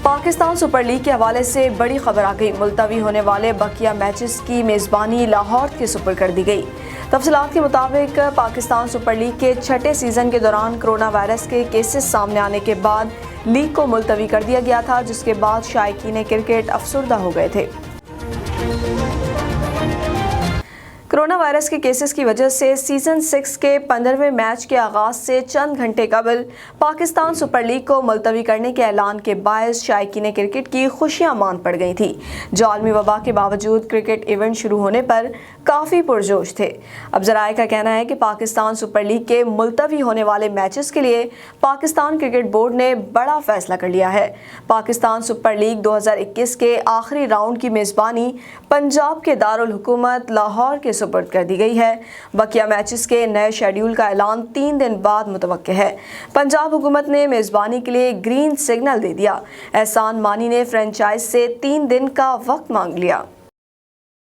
Pakistan super league کے حوالے سے بڑی خبر آ گئی۔ ملتوی ہونے والے بقیہ میچز کی میزبانی لاہور کے سپر کر دی گئی۔ تفصیلات کے مطابق پاکستان سپر لیگ کے چھٹے سیزن کے دوران کرونا وائرس کے کیسز سامنے آنے کے بعد لیگ کو ملتوی کر دیا گیا تھا، جس کے بعد شائقین کرکٹ افسردہ ہو گئے تھے۔ کرونا وائرس کے کیسز کی وجہ سے سیزن 6 کے 15ویں میچ کے آغاز سے چند گھنٹے قبل پاکستان سپر لیگ کو ملتوی کرنے کے اعلان کے باعث شائقین کرکٹ کی خوشیاں مان پڑ گئی تھیں، جو عالمی وبا کے باوجود کرکٹ ایونٹ شروع ہونے پر کافی پرجوش تھے۔ اب ذرائع کا کہنا ہے کہ پاکستان سپر لیگ کے ملتوی ہونے والے میچز کے لیے پاکستان کرکٹ بورڈ نے بڑا فیصلہ کر لیا ہے۔ پاکستان سپر لیگ 2021 کے آخری راؤنڈ کی میزبانی پنجاب کے دارالحکومت لاہور کے سپرد کر دی گئی ہے۔ بقیہ میچز کے نئے شیڈیول کا اعلان 3 دن بعد متوقع ہے۔ پنجاب حکومت نے میزبانی کے لیے گرین سگنل دے دیا۔ احسان مانی نے فرنچائز سے 3 دن کا وقت مانگ لیا۔